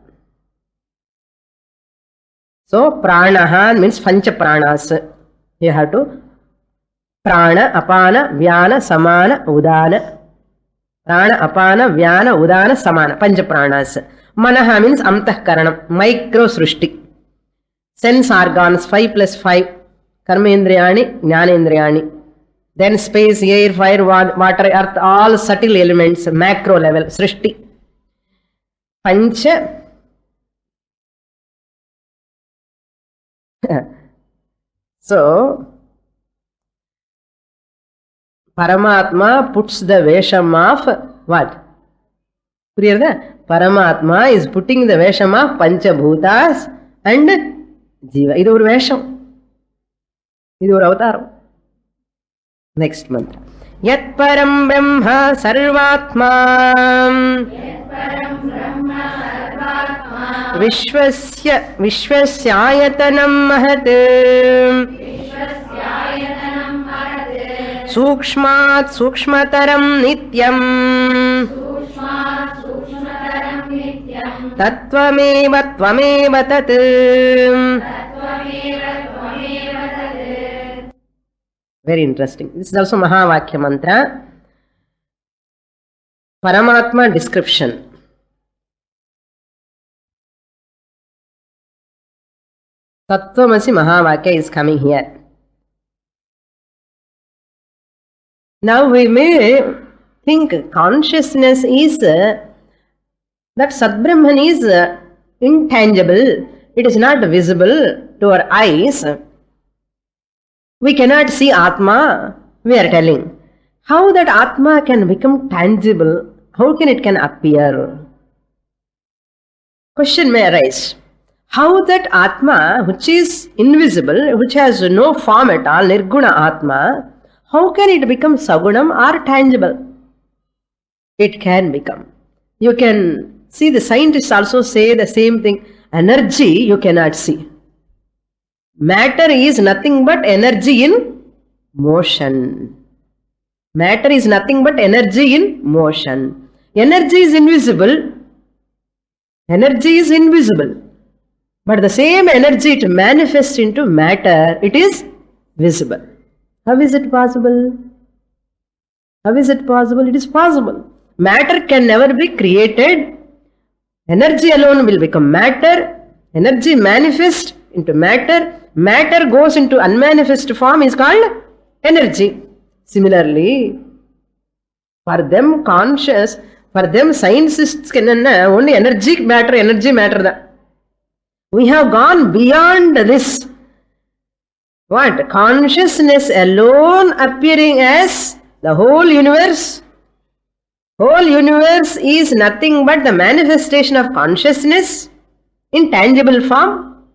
So, pranaha means pancha pranas. You have to prana, apana, vyana, samana, udana. Prana, apana, vyana, udana, samana. Pancha pranas. Manaha means antahkaranam, micro srushti. Sense organs 5 plus 5. Karmendriyani, jnanendriyani. Then space, air, fire, water, earth, all subtle elements, macro level, srishti. Pancha. So, Paramatma puts the vesham of what? Paramatma is putting the vesham of Panchabhutas and Jiva. Idu oru vesham. Idu oru avataram. Next mantra. Yat param brahma sarvatma vishwasyayatanam mahat sukshmat sukshmataram nityam tattvameva tvameva tat. Very interesting. This is also Mahavakya mantra. Paramatma description. Tattvamasi Mahavakya is coming here. Now we may think consciousness is That Sat-Brahman is intangible. It is not visible to our eyes. We cannot see Atma, we are telling. How that Atma can become tangible? How can it can appear? Question may arise. How that Atma, which is invisible, which has no form at all, Nirguna Atma, how can it become Sagunam or tangible? It can become. You can see the scientists also say the same thing. Energy you cannot see. Matter is nothing but energy in motion. Matter is nothing but energy in motion. Energy is invisible. Energy is invisible. But the same energy it manifests into matter, it is visible. How is it possible? How is it possible? It is possible. Matter can never be created. Energy alone will become matter. Energy manifests into matter. Matter goes into unmanifest form is called energy. Similarly, for them conscious, for them scientists can only energy matter. We have gone beyond this. What? Consciousness alone appearing as the whole universe. Whole universe is nothing but the manifestation of consciousness in tangible form.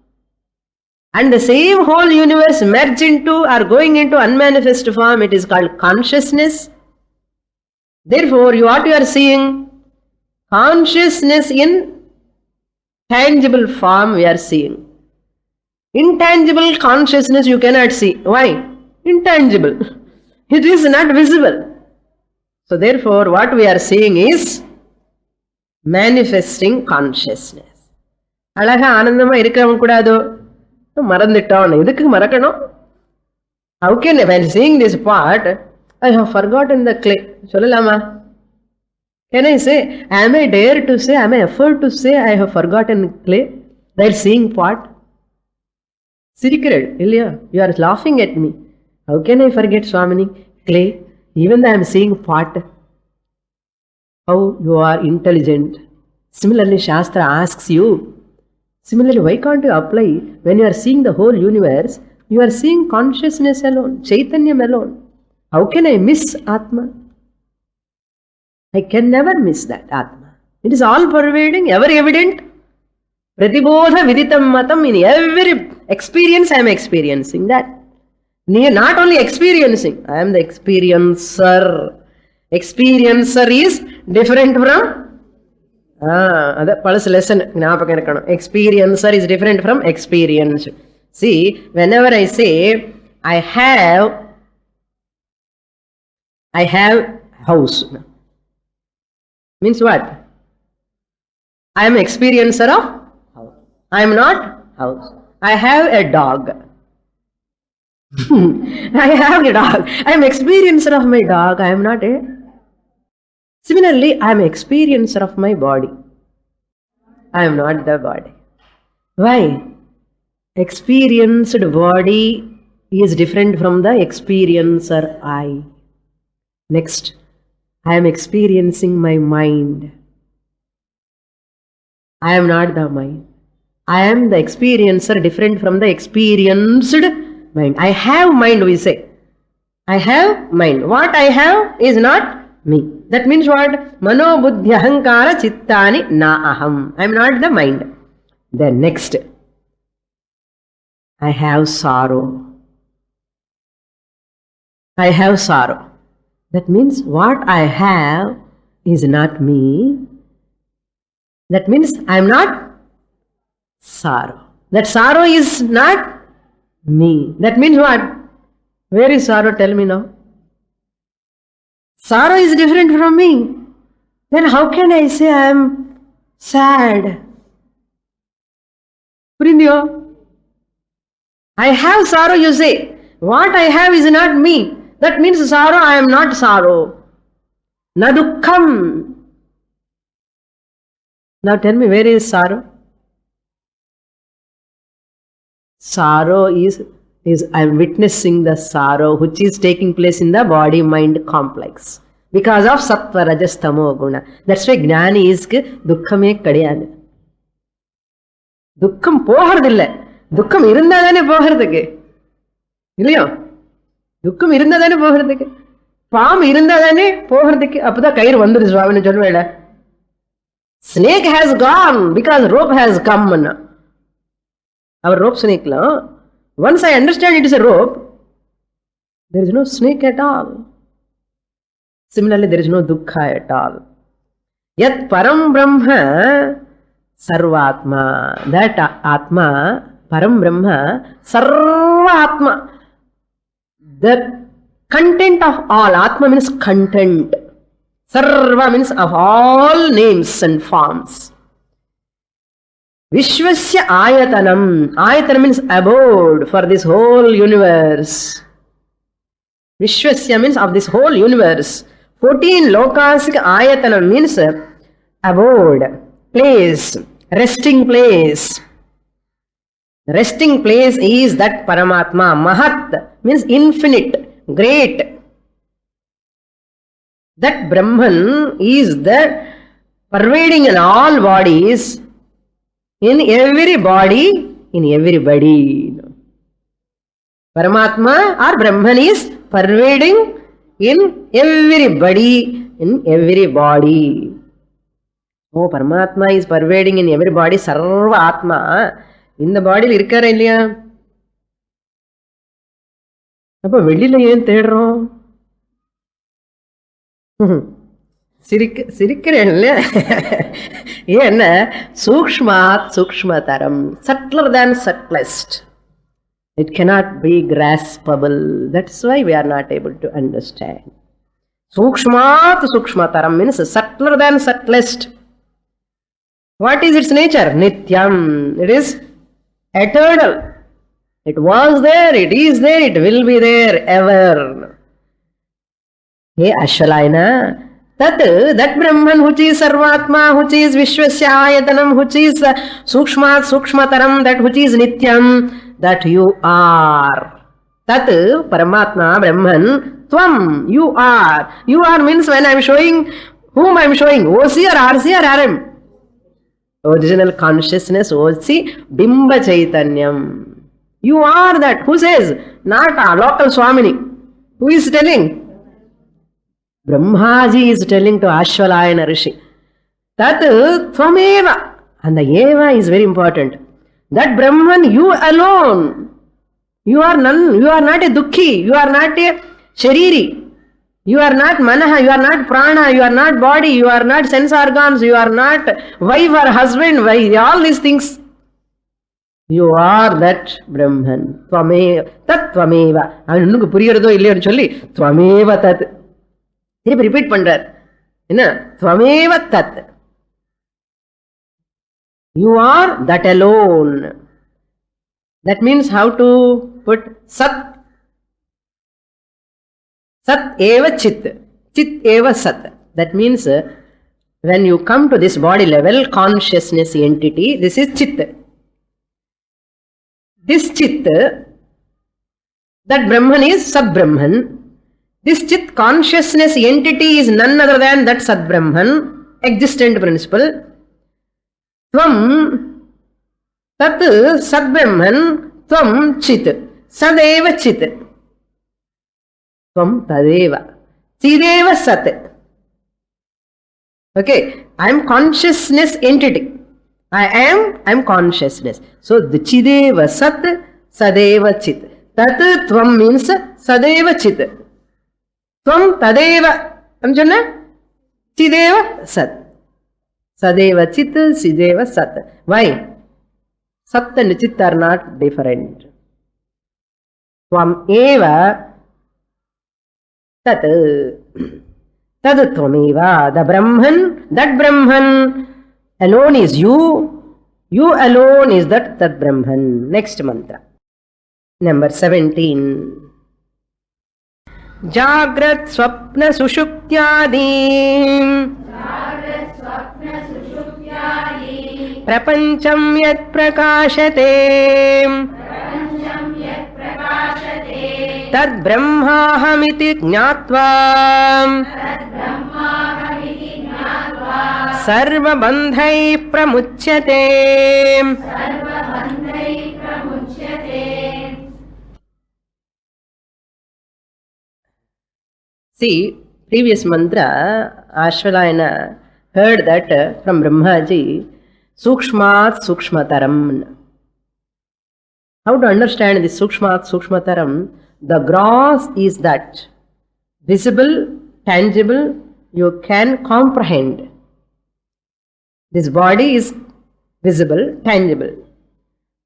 And the same whole universe merged into or going into unmanifest form, it is called consciousness. Therefore, what you are seeing, consciousness in tangible form we are seeing. Intangible consciousness you cannot see. Why? Intangible. It is not visible. So therefore, what we are seeing is manifesting consciousness. அழகா ஆனந்தமா இருக்கிறவங்க கூடாதோ மறந்துட்டோம். எதுக்கு மறக்கணும்? How can, when seeing this part, I have forgotten the clay. சொல்லலாமா? Can I say, am I dare to say, am I afford to say I have forgotten clay? That seeing part. சிரிக்கிறேன் இல்லையா? You are laughing at me. How can I forget Swamini? Clay. Even though I am seeing part. How you are intelligent. Similarly, Shastra asks you, similarly, why can't you apply when you are seeing the whole universe, you are seeing consciousness alone, Chaitanyam alone. How can I miss Atma? I can never miss that Atma. It is all pervading, ever evident. Pratibodha viditam matam, in every experience I am experiencing that. Not only experiencing, I am the experiencer. Experiencer is different from that's lesson. Experiencer is different from experience. See, whenever I say I have house, means what? I am experiencer of house. I am not house. I have a dog. I have a dog. I am experiencer of my dog. I am not a. Similarly, I am experiencer of my body. I am not the body. Why? Experienced body is different from the experiencer I. Next, I am experiencing my mind. I am not the mind. I am the experiencer different from the experienced mind. I have mind, we say. I have mind. What I have is not me. That means what? Mano buddhi ahankara chittani na aham. I am not the mind. Then next, I have sorrow. I have sorrow. That means what I have is not me. That means I am not sorrow. That sorrow is not me. That means what? Where is sorrow? Tell me now. Sorrow is different from me. Then how can I say I am sad? Purindiyo? I have sorrow, you say. What I have is not me. That means sorrow, I am not sorrow. Na dukkham. Now tell me, where is sorrow? Sorrow is I am witnessing the sorrow which is taking place in the body-mind complex. Because of சத்வ ரஜஸ் தமோ குண. That's why ஞானிஸ்க்கு துக்கமே கிடையாது. துக்கம் போகிறது இல்லை, துக்கம் இருந்தா தானே போகிறதுக்கு, இல்லையோ? துக்கம் இருந்தா தானே போகிறதுக்கு, பாம்பு இருந்தா தானே போகிறதுக்கு. அப்பதான் கயிறு வந்துரு சுவாமின்னு சொல்லுவேல. Snake has gone because rope has come. அவர் ரோப் ஸ்னேக்லாம் once I understand it is a rope, there is no snake at all. Similarly, there is no dukkha at all. Yat param brahma sarvatma, that atma, param brahma, sarva atma, the content of all. Atma means content, sarva means of all names and forms. Vishwasya ayatanam, ayatanam means abode for this whole universe. Vishwasya means of this whole universe. 14 lokasika ayatanam means abode, place, resting place. Resting place is that Paramatma. Mahat means infinite, great. That Brahman is the pervading in all bodies, in every body, in everybody. Paramatma or Brahman is pervading in everybody, in every body. Oh, Paramatma is pervading in every body. Sarva Atma. இந்த பாடியில் இருக்காரா இல்லையா? அப்ப வெளியில ஏன் தேடுறோம்? சிரிக்கிறேன் இல்லையா? ஏன்னா சூக்ஷ்மாத் சூக்ஷ்மதரம், subtler than subtlest. It cannot be graspable. That's why we are not able to understand. Sukshmat sukshmataram means subtler than subtlest. What is its nature? Nityam. It is eternal. It was there, it is there, it will be there ever. Hey Ashwalayana, that Brahman which is Sarvatma, which is Vishwasya Ayatanam, which is Sukshmat Sukshmataram, that which is Nityam, that you are. Tat Paramatma Brahman, Tvam, you are. You are means when I am showing, whom I am showing? OC or RC or RM? Original consciousness, OC, Bimba Chaitanyam. You are that. Who says? Not a local Swamini. Who is telling? Brahmaji is telling to Ashwalayana Rishi. Tat Tvameva. And the Eva is very important. That Brahman, you alone. You are none. You are not a Dukhi. You are not a Shariri. You are not Manaha. You are not Prana. You are not body. You are not sense organs. You are not wife or husband. All these things. You are that Brahman. Tvameva. Tat Tvameva. அவன் இன்னும் புரியறதோ இல்லையோன்னு சொல்லி Tvameva Tat. திருப்பி repeat பண்றார். என்ன? Tvameva Tat. You are that alone. That means how to put Sat. Sat eva Chit. Chit eva Sat. That means when you come to this body level, consciousness entity, this is Chit. This Chit, that Brahman is Sat Brahman. This Chit consciousness entity is none other than that Sat Brahman, existent principle. Tvam, Tat Sat Brahman, Tvam Chit, Sadeva Chit. Tvam Tadeva, Chideva Sat. Okay, I am consciousness entity. I am consciousness. So the Chideva Sat, Sadeva Chit. Tat Tvam means Sadeva Chit. Tvam Tadeva. Amjana? Chideva Sat. Sadeva Chit, Sideva Sat. Why? Sat and Chit are not different. Tvam Eva Tat. Tad Tvameva. The Brahman, that Brahman alone is you. You alone is that Brahman. Next mantra. Number 17. Jagrat Swapna Sushukthyadi Prapancham Yat Prakashate तद् ब्रह्माहमिति ज्ञात्वा सर्वबन्धैः प्रमुच्यते. See, previous mantra, Ashwalayana heard that from Brahmaji, Sukshmat Sukshmataram. How to understand this Sukshmat Sukshmataram? The gross is that visible, tangible, you can comprehend. This body is visible, tangible.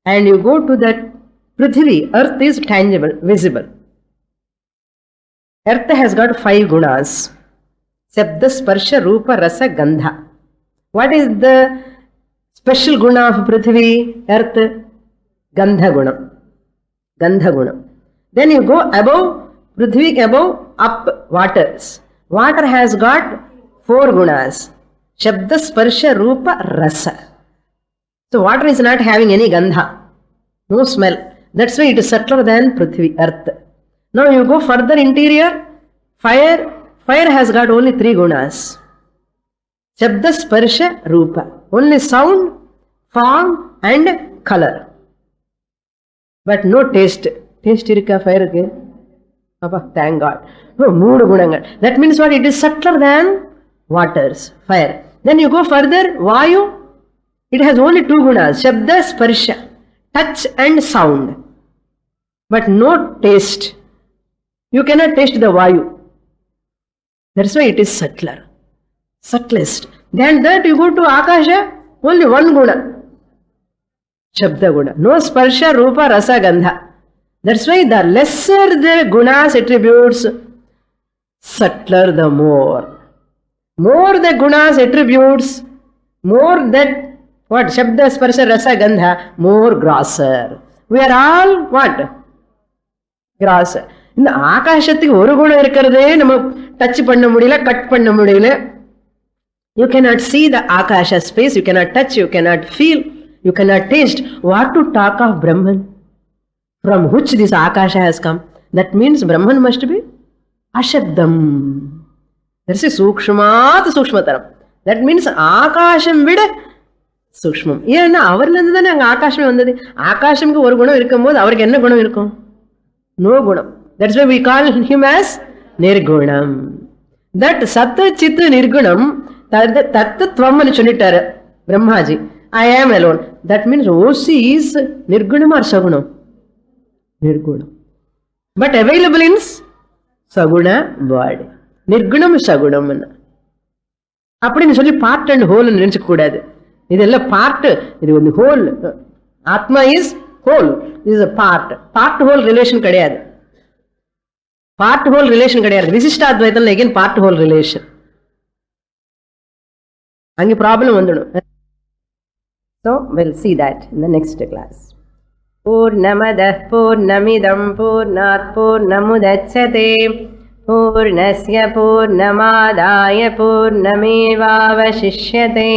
And you go to that Prithvi, earth is tangible, visible. Earth has got 5 gunas. Shabda, Sparsha, Rupa, Rasa, Gandha. What is the special guna of Prithvi, earth? Gandha guna. Gandha guna. Then you go above, Prithvi above, up, waters. Water has got 4 gunas. Shabda, Sparsha, Rupa, Rasa. So water is not having any gandha. No smell. That's why it is subtler than Prithvi, earth. Now you go further interior, fire. Fire has got only 3 gunas. Shabda, Sparsha, Rupa. Only sound, form and color. But no taste. Taste irukka fire ke? Appa, thank God. No, 3 gunangal. That means what? It is subtler than waters, fire. Then you go further, Vayu. It has only 2 gunas. Shabda, Sparsha. Touch and sound. But no taste. You cannot taste the Vayu. That's why it is subtler. Subtlest. Then that you go to Akasha, only 1 guna. Shabda guna. No Sparsha, Rupa, Rasa, Gandha. That's why the lesser the gunas attributes, subtler the more. More the gunas attributes, more that what? Shabda, Sparsha, Rasa, Gandha, more grosser. We are all what? Grosser. இந்த ஆகாசத்துக்கு ஒரு குணம் இருக்கிறதே நம்ம touch பண்ண முடியல, cut பண்ண முடியல. You cannot see the Akasha space, you cannot touch, you cannot feel, you cannot taste. What to talk of Brahman? From which this Akasha has come? That means Brahman must be Ashabdam. There is Sukshmat Sukshmataram. That means Akasham vida Sukshmam. ஏன்னா அவர்ல இருந்து தானே அங்க ஆகாசமே வந்தது. ஆகாசமுக்கு ஒரு குணம் இருக்கும்போது அவருக்கு என்ன குணம் இருக்கும்? No gunam. That's why we call him as Nirgunam. That Satta Chitta Nirgunam, Tatta Tvam சொல்லிட்டாரு Brahmaji. I am alone. That means OC is Nirgunam or Sagunam? Nirgunam. But available in Saguna body. Nirgunam Sagunam. அப்படின்னு சொல்லி part and whole நினைச்சுக்க கூடாது. இதெல்லாம் part, இது வந்து whole. ஆத்மா is whole, is a part. Part whole relation கிடையாது. Part whole relation கிடையாது. விசிஷ்டாத்வைத்தம் அகைன் பார்ட் ஹோல் ரிலேஷன். அங்கே ப்ராப்ளம் வந்துடும். So we'll see that in the next class. Purnamadah Purnamidam Purnat Purnamudachyate Purnasya Purnamadaya Purnamevavashishyate.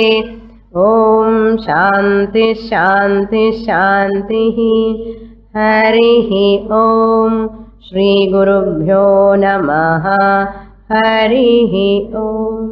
Om Shanti Shanti Shanti. Harihi Om. Shri Gurubhyo Namaha. Harihi Om.